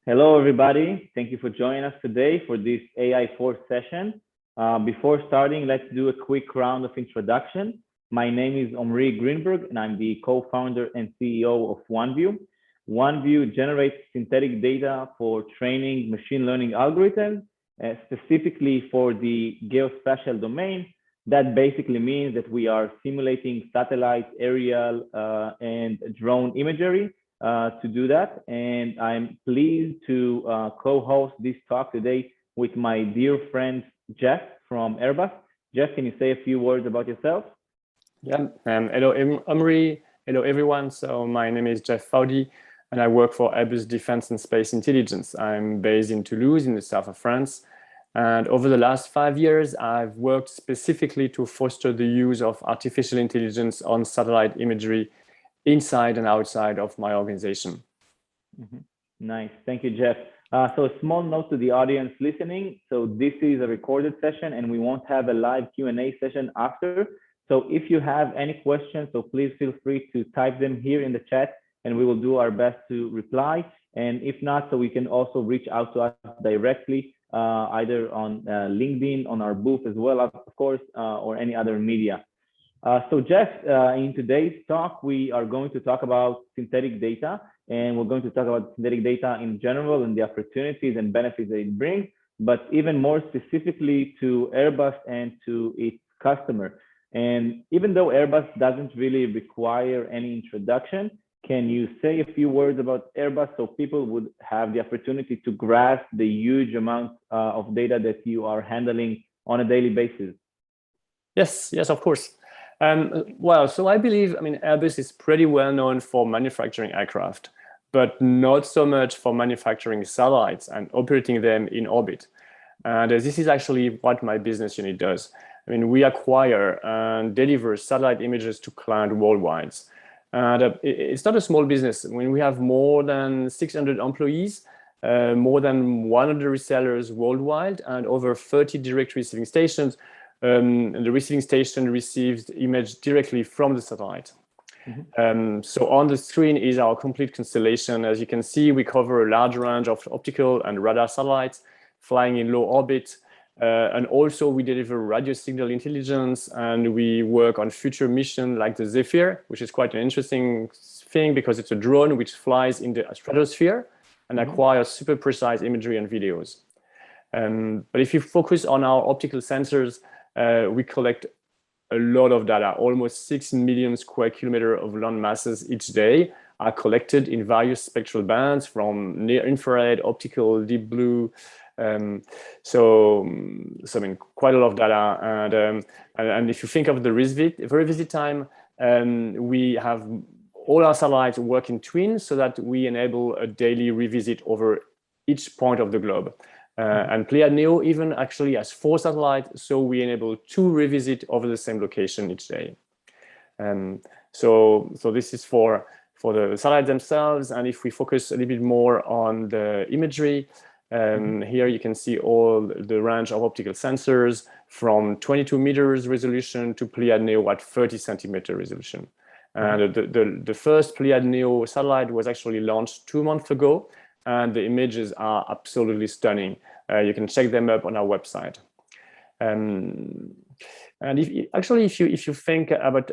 Hello, everybody. Thank you for joining us today for this AI Force session. Before starting, let's do a quick round of introduction. My name is Omri Greenberg, and I'm the co-founder and CEO of OneView. OneView generates synthetic data for training machine learning algorithms, specifically for the geospatial domain. That basically means that we are simulating satellite, aerial, and drone imagery to do that. And I'm pleased to co-host this talk today with my dear friend, Jeff from Airbus. Jeff, can you say a few words about yourself? Yeah, hello, Omri. Hello, everyone. So my name is Jeff Faudy, and I work for Airbus Defense and Space Intelligence. I'm based in Toulouse, in the south of France. And over the last 5 years, I've worked specifically to foster the use of artificial intelligence on satellite imagery inside and outside of my organization. Nice. Thank you, Jeff. So a small note to the audience listening. So this is a recorded session and we won't have a live Q&A session after. So if you have any questions, so please feel free to type them here in the chat and we will do our best to reply. And if not, so we can also reach out to us directly, either on LinkedIn, on our booth as well, of course, or any other media. So Jeff, in today's talk, we are going to talk about synthetic data, and we're going to talk about synthetic data in general and the opportunities and benefits that it brings, but even more specifically to Airbus and to its customer. And even though Airbus doesn't really require any introduction, can you say a few words about Airbus so people would have the opportunity to grasp the huge amount of data that you are handling on a daily basis? Yes, of course. Well, so I believe, Airbus is pretty well known for manufacturing aircraft, but not so much for manufacturing satellites and operating them in orbit. And this is actually what my business unit does. We acquire and deliver satellite images to clients worldwide. And it's not a small business. We have more than 600 employees, more than 100 resellers worldwide, and over 30 direct receiving stations. And the receiving station receives the image directly from the satellite. So on the screen is our complete constellation. As you can see, we cover a large range of optical and radar satellites flying in low orbit. And also we deliver radio signal intelligence, and we work on future missions like the Zephyr, which is quite an interesting thing because it's a drone which flies in the stratosphere and acquires super precise imagery and videos. But if you focus on our optical sensors, we collect a lot of data. Almost 6 million square kilometers of land masses each day are collected in various spectral bands, from near infrared, optical, deep blue. So quite a lot of data. And if you think of the revisit time, we have all our satellites work in twins so that we enable a daily revisit over each point of the globe. And Pléiades Neo even actually has 4 satellites, so we enable 2 revisit over the same location each day. So this is for the satellites themselves. And if we focus a little bit more on the imagery, here you can see all the range of optical sensors from 22 meters resolution to Pléiades Neo at 30 centimeter resolution. And the first Pléiades Neo satellite was actually launched 2 months ago, and the images are absolutely stunning. You can check them up on our website. And if you think about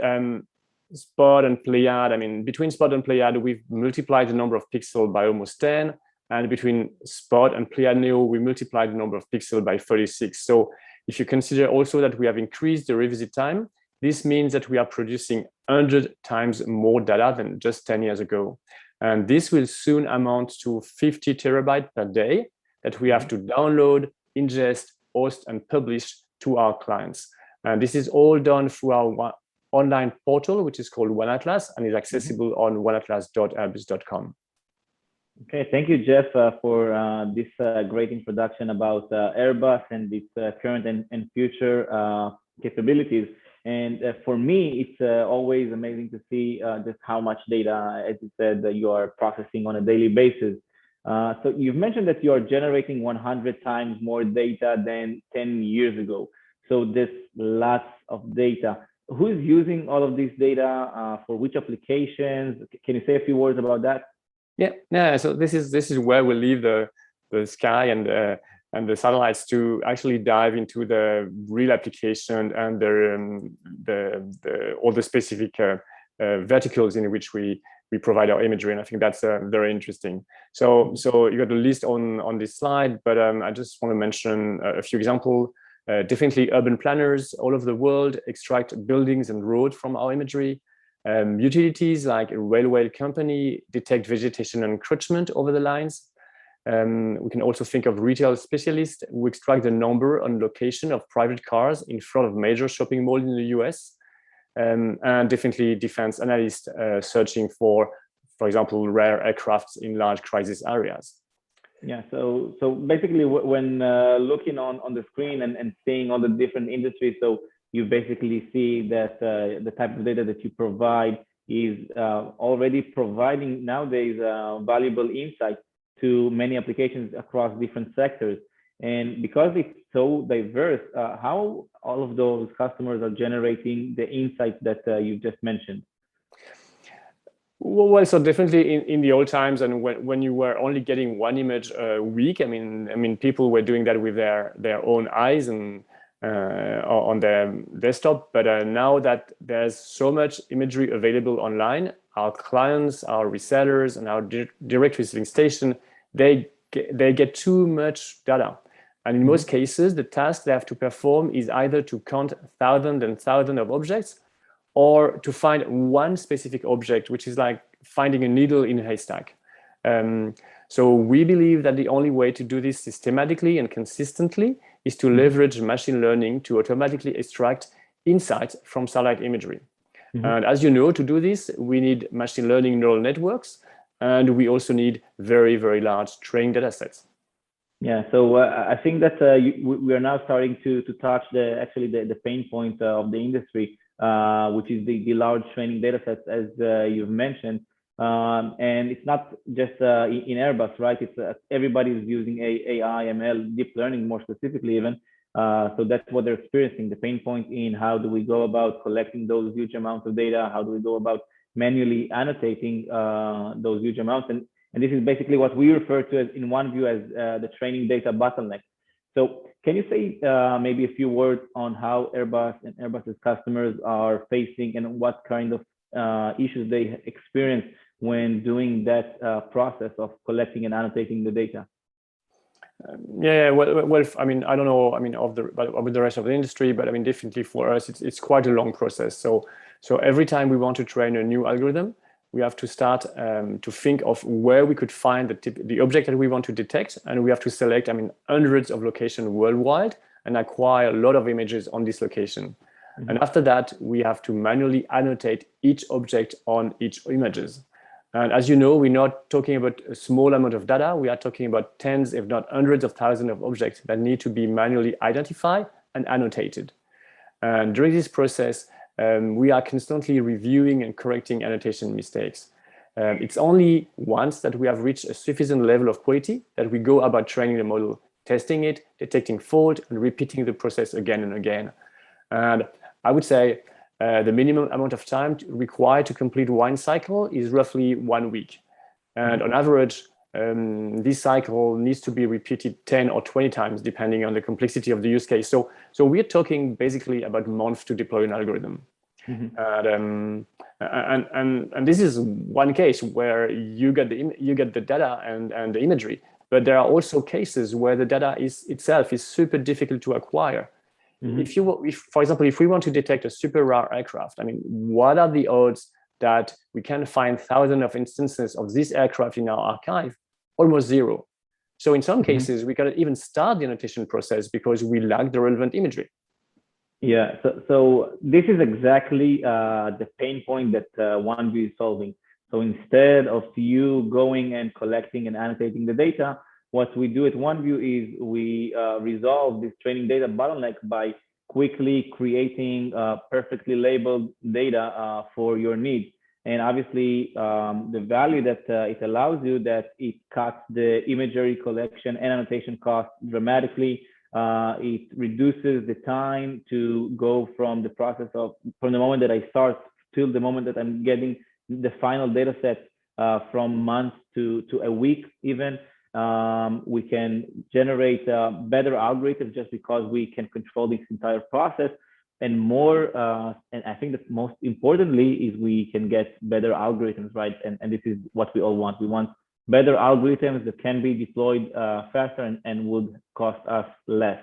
Spot and Pléiades, between Spot and Pléiades, we've multiplied the number of pixels by almost 10. And between Spot and Pléiades Neo, we multiplied the number of pixels by 36. So if you consider also that we have increased the revisit time, this means that we are producing 100 times more data than just 10 years ago. And this will soon amount to 50 terabytes per day that we have to download, ingest, host, and publish to our clients. And this is all done through our online portal, which is called OneAtlas, and is accessible on oneatlas.airbus.com. Okay, thank you, Jeff, for this great introduction about Airbus and its current and future capabilities. And for me, it's always amazing to see just how much data, as you said, that you are processing on a daily basis. So you've mentioned that you are generating 100 times more data than 10 years ago. So there's lots of data. Who's using all of this data for which applications? Can you say a few words about that? Yeah. So this is where we leave the sky and the satellites to actually dive into the real application and the all the specific verticals in which we provide our imagery, and I think that's very interesting. So you got the list on this slide, but I just want to mention a few examples. Definitely urban planners all over the world extract buildings and roads from our imagery. Utilities like a railway company detect vegetation encroachment over the lines. We can also think of retail specialists who extract the number and location of private cars in front of major shopping malls in the US. And definitely defense analysts searching for example, rare aircrafts in large crisis areas. Yeah, so basically when looking on the screen and seeing all the different industries, so you basically see that the type of data that you provide is already providing nowadays valuable insight to many applications across different sectors. And because it's so diverse, how all of those customers are generating the insights that you just mentioned? Well, so definitely in the old times, and when you were only getting one image a week, I mean, people were doing that with their own eyes and on their desktop. But now that there's so much imagery available online, our clients, our resellers, and our direct receiving station, they get too much data. And in most cases, the task they have to perform is either to count thousands and thousands of objects, or to find one specific object, which is like finding a needle in a haystack. So we believe that the only way to do this systematically and consistently is to leverage machine learning to automatically extract insights from satellite imagery. And as you know, to do this, we need machine learning neural networks, and we also need very, very large training data sets. Yeah, so I think that we are now starting to touch the pain point of the industry, which is the large training data sets, as you've mentioned. And it's not just in Airbus, right? It's everybody is using AI, ML, deep learning more specifically even. So that's what they're experiencing, the pain point in how do we go about collecting those huge amounts of data? How do we go about manually annotating those huge amounts? And this is basically what we refer to as in OneView as the training data bottleneck. So can you say maybe a few words on how Airbus and Airbus's customers are facing and what kind of issues they experience when doing that process of collecting and annotating the data? Well, I mean, I don't know, I mean, of the rest of the industry, but I mean, definitely for us, it's quite a long process. So every time we want to train a new algorithm, we have to start to think of where we could find the object that we want to detect, and we have to select, I mean, hundreds of locations worldwide and acquire a lot of images on this location. And after that, we have to manually annotate each object on each images. And as you know, we're not talking about a small amount of data. We are talking about tens, if not hundreds of thousands of objects that need to be manually identified and annotated. And during this process, we are constantly reviewing and correcting annotation mistakes. It's only once that we have reached a sufficient level of quality that we go about training the model, testing it, detecting fault, and repeating the process again and again. And I would say the minimum amount of time required to complete one cycle is roughly 1 week. And on average, this cycle needs to be repeated 10 or 20 times, depending on the complexity of the use case. So we're talking basically about months to deploy an algorithm. And this is one case where you get the data and the imagery, but there are also cases where the data itself is super difficult to acquire. If for example, if we want to detect a super rare aircraft, I mean, what are the odds that we can find thousands of instances of this aircraft in our archive? Almost zero. So in some cases, we cannot even start the annotation process because we lack the relevant imagery. Yeah, so this is exactly the pain point that OneView is solving. So instead of you going and collecting and annotating the data, what we do at OneView is we resolve this training data bottleneck by quickly creating perfectly labeled data for your needs. And obviously, the value that it allows you, that it cuts the imagery collection and annotation cost dramatically. It reduces the time to go from the moment that I start till the moment that I'm getting the final data set from months to a week even. We can generate better algorithms just because we can control this entire process, and more, and I think that most importantly is we can get better algorithms, right? And this is what we all want. We want better algorithms that can be deployed faster and would cost us less.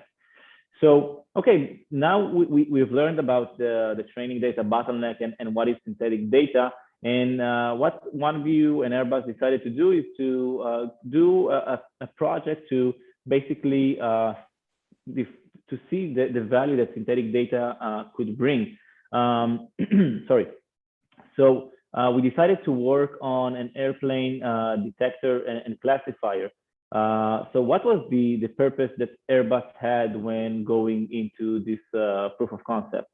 So, okay, now we've learned about the training data bottleneck and what is synthetic data. And what OneView and Airbus decided to do is to do a project to basically to see the value that synthetic data could bring. Sorry. So we decided to work on an airplane detector and classifier. So what was the purpose that Airbus had when going into this proof of concept?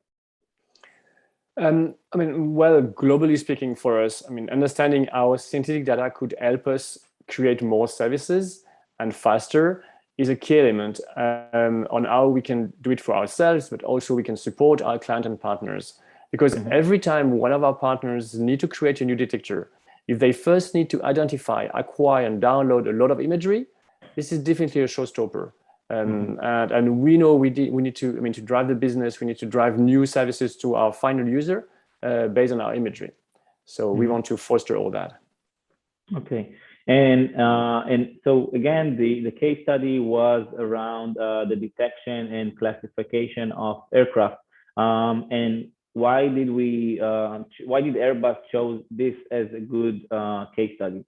I mean, well, globally speaking for us, I mean, understanding how synthetic data could help us create more services and faster is a key element on how we can do it for ourselves, but also we can support our client and partners. Because every time one of our partners need to create a new detector, if they first need to identify, acquire, and download a lot of imagery, this is definitely a showstopper. And we know we need to, I mean, to drive the business, we need to drive new services to our final user based on our imagery. So we want to foster all that. Okay. And so again, the case study was around the detection and classification of aircraft. And why did Airbus chose this as a good case study?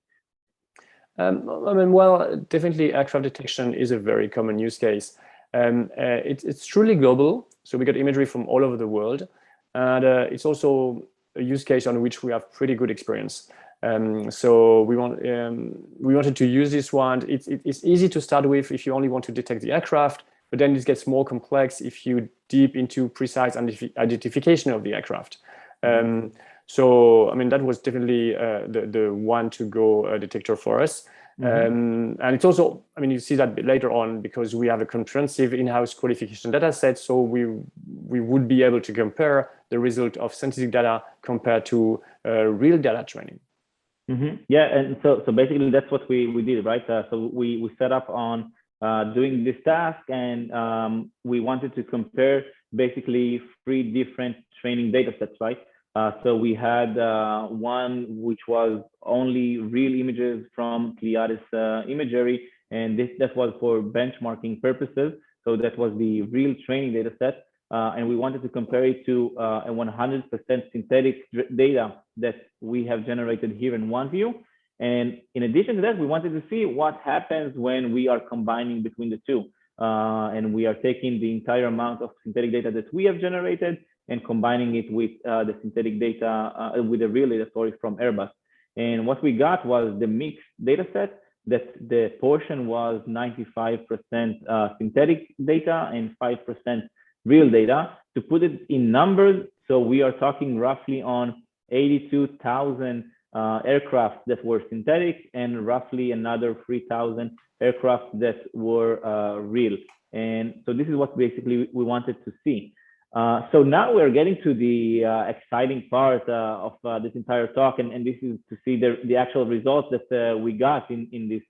I mean, well, definitely aircraft detection is a very common use case. It's truly global. So we get imagery from all over the world. And it's also a use case on which we have pretty good experience. So we wanted to use this one. It's easy to start with if you only want to detect the aircraft, but then it gets more complex if you deep into precise identification of the aircraft. So, I mean, that was definitely the one to go detector for us. And it's also, I mean, you see that later on because we have a comprehensive in-house qualification data set. So we would be able to compare the result of synthetic data compared to real data training. Yeah, and so basically that's what we did, right? So we set up on doing this task, and we wanted to compare basically 3 different training data sets, right? So we had one which was only real images from Pleiades imagery, and that was for benchmarking purposes. So that was the real training data set. And we wanted to compare it to a 100% synthetic data that we have generated here in OneView. And in addition to that, we wanted to see what happens when we are combining between the two. And we are taking the entire amount of synthetic data that we have generated and combining it with the synthetic data, with the real data, sorry, from Airbus. And what we got was the mixed data set, that the portion was 95% synthetic data and 5% real data. To put it in numbers, so we are talking roughly on 82,000 aircraft that were synthetic and roughly another 3,000 aircraft that were real. And so this is what basically we wanted to see. So now we're getting to the exciting part of this entire talk, and this is to see the actual results that we got in this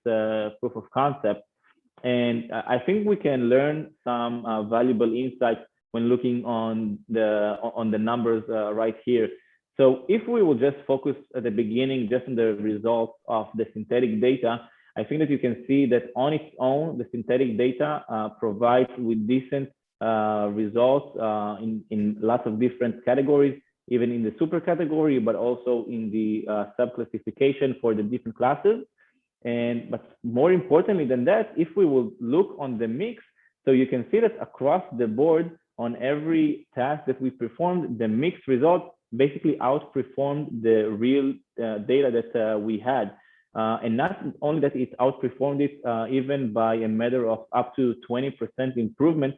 proof of concept. And I think we can learn some valuable insights when looking on the numbers right here. So if we will just focus at the beginning, just on the results of the synthetic data, I think that you can see that on its own, the synthetic data provides with decent results in lots of different categories, even in the super category, but also in the sub-classification for the different classes. But more importantly than that, if we will look on the mix, so you can see that across the board on every task that we performed, the mixed result basically outperformed the real data that we had. And not only that, it outperformed it even by a matter of up to 20% improvement.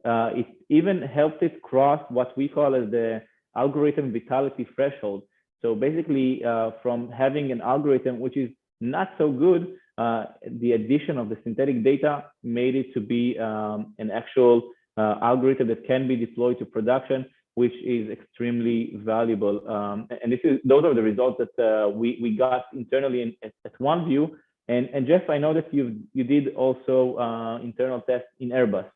It even helped it cross what we call as the algorithm vitality threshold. So basically, from having an algorithm which is not so good, the addition of the synthetic data made it to be an actual algorithm that can be deployed to production which is extremely valuable. And those are the results that we got internally at OneView. And Jeff, I know that you did also internal tests in Airbus.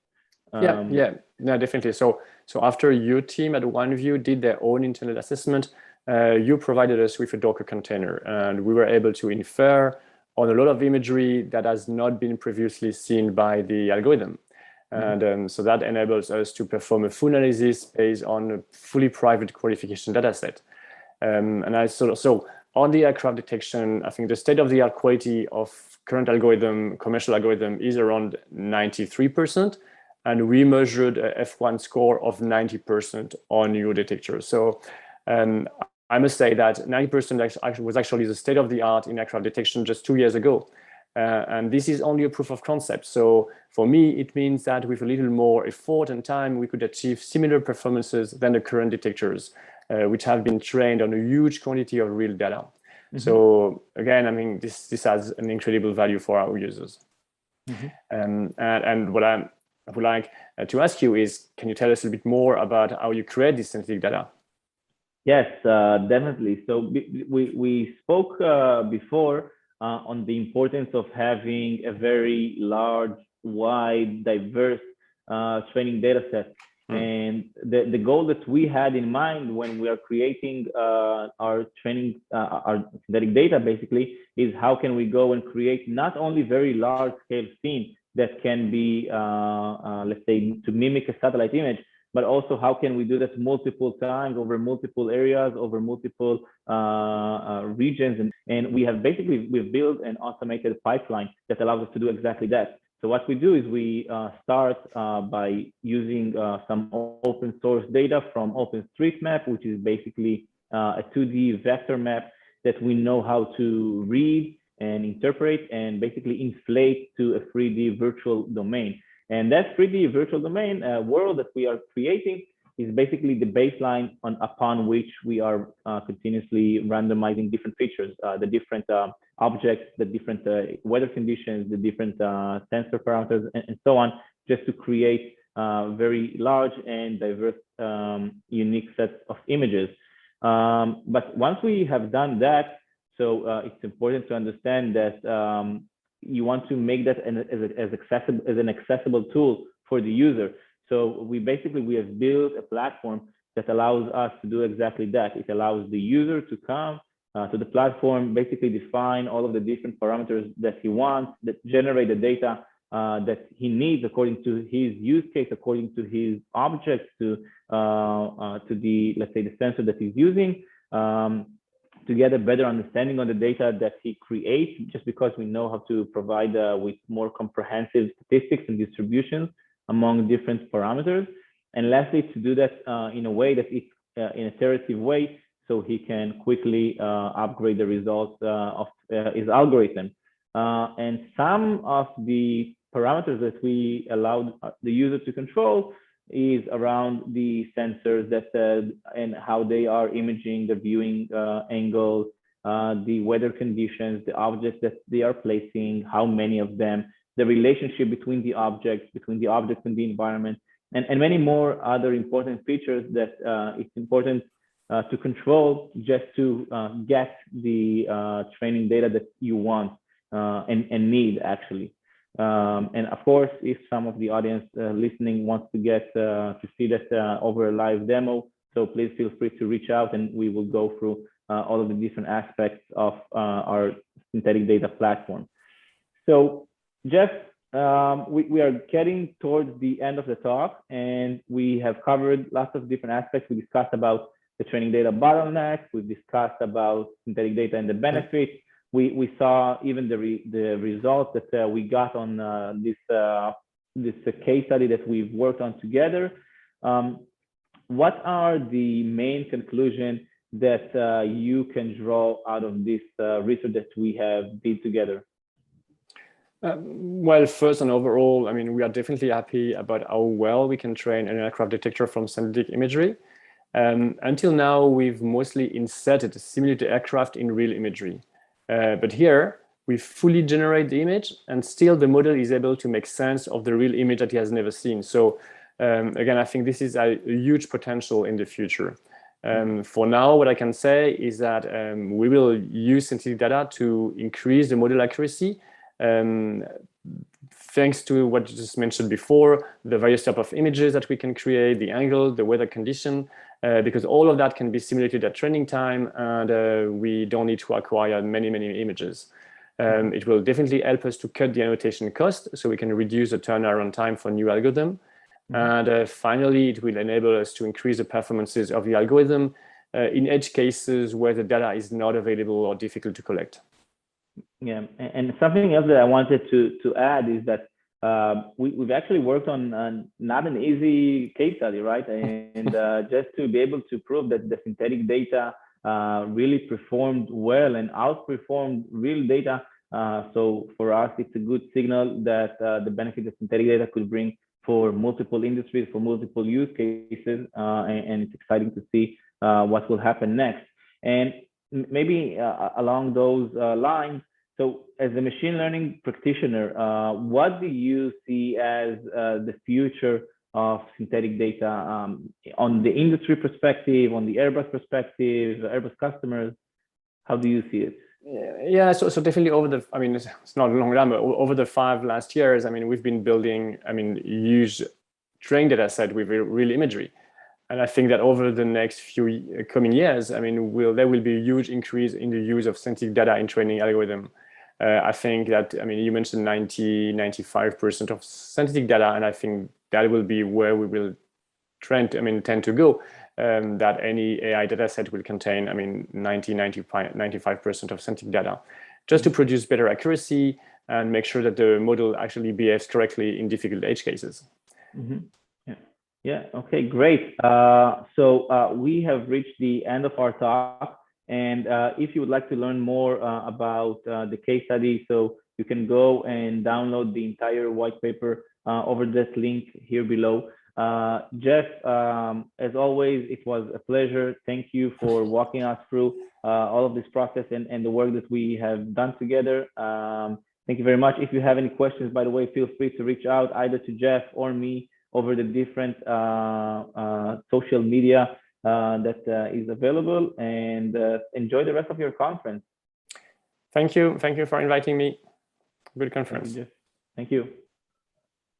Yeah, definitely. So after your team at OneView did their own internal assessment, you provided us with a Docker container, and we were able to infer on a lot of imagery that has not been previously seen by the algorithm. And so that enables us to perform a full analysis based on a fully private qualification dataset. So on the aircraft detection, I think the state-of-the-art quality of current commercial algorithm is around 93%. And we measured a F1 score of 90% on your detector. So I must say that 90% was actually the state of the art in aircraft detection just 2 years ago. And this is only a proof of concept. So for me, it means that with a little more effort and time, we could achieve similar performances than the current detectors, which have been trained on a huge quantity of real data. So again, I mean, this has an incredible value for our users. And what I would like to ask you is, can you tell us a bit more about how you create this synthetic data? Yes, definitely. So we spoke before on the importance of having a very large, wide, diverse training data set. And the goal that we had in mind when we are creating our training, our synthetic data basically, is how can we go and create not only very large scale scene that can be, let's say, to mimic a satellite image, but also how can we do that multiple times over multiple areas, over multiple regions. And we've built an automated pipeline that allows us to do exactly that. So what we do is we start by using some open source data from OpenStreetMap, which is basically a 2D vector map that we know how to read and interpret and basically inflate to a 3D virtual domain. And that 3D virtual domain world that we are creating is basically the baseline upon which we are continuously randomizing different features, the different objects, the different weather conditions, the different sensor parameters, and so on, just to create very large and diverse, unique sets of images. But once we have done that, so it's important to understand that you want to make that as an accessible tool for the user. So we have built a platform that allows us to do exactly that. It allows the user to come to the platform, basically define all of the different parameters that he wants, that generate the data that he needs according to his use case, according to his objects, to the, let's say, the sensor that he's using, to get a better understanding on the data that he creates, just because we know how to provide with more comprehensive statistics and distributions among different parameters. And lastly, to do that in a way that it's in a iterative way, so he can quickly upgrade the results of his algorithm. And some of the parameters that we allowed the user to control is around the sensors that and how they are imaging the viewing angles, the weather conditions, the objects that they are placing, how many of them, the relationship between the objects and the environment, and many more other important features that it's important to control just to get the training data that you want and need actually. And of course, if some of the audience listening wants to get to see that over a live demo, so please feel free to reach out and we will go through all of the different aspects of our synthetic data platform. So Jeff, we are getting towards the end of the talk, and we have covered lots of different aspects. We discussed about the training data bottleneck. We discussed about synthetic data and the benefits. We saw even the results that we got on this case study that we've worked on together. What are the main conclusions that you can draw out of this research that we have did together? Well, first and overall, I mean, we are definitely happy about how well we can train an aircraft detector from synthetic imagery. Until now, we've mostly inserted simulated aircraft in real imagery. But here, we fully generate the image, and still the model is able to make sense of the real image that he has never seen. So Again, I think this is a huge potential in the future. For now, what I can say is that we will use synthetic data to increase the model accuracy, thanks to what you just mentioned before, the various type of images that we can create, the angle, the weather condition, because all of that can be simulated at training time, and we don't need to acquire many images. It will definitely help us to cut the annotation cost, so we can reduce the turnaround time for new algorithm. And finally, it will enable us to increase the performances of the algorithm in edge cases where the data is not available or difficult to collect. Yeah, and something else that I wanted to add is that we've actually worked on not an easy case study, right? And just to be able to prove that the synthetic data really performed well and outperformed real data. So for us, it's a good signal that the benefit that synthetic data could bring for multiple industries, for multiple use cases, and it's exciting to see what will happen next. And maybe along those lines, so as a machine learning practitioner, what do you see as the future of synthetic data on the industry perspective, on the Airbus perspective, Airbus customers? How do you see it? Yeah, so definitely over the, I mean, it's not a long time, but over the last 5 years, I mean, we've been building, I mean, huge training data set with real imagery. And I think that over the next few coming years, I mean, there will be a huge increase in the use of synthetic data in training algorithm. I think that, I mean, you mentioned 95% of synthetic data, and I think that will be where we will tend to go. That any AI data set will contain, I mean, 95% of synthetic data, just to produce better accuracy and make sure that the model actually behaves correctly in difficult edge cases. Yeah, okay, great. So we have reached the end of our talk. And if you would like to learn more about the case study, so you can go and download the entire white paper over this link here below. Jeff, as always, it was a pleasure. Thank you for walking us through all of this process and the work that we have done together. Thank you very much. If you have any questions, by the way, feel free to reach out either to Jeff or me over the different social media that is available, and enjoy the rest of your conference. Thank you. Thank you for inviting me. Good conference. Thank you, Jeff. Thank you.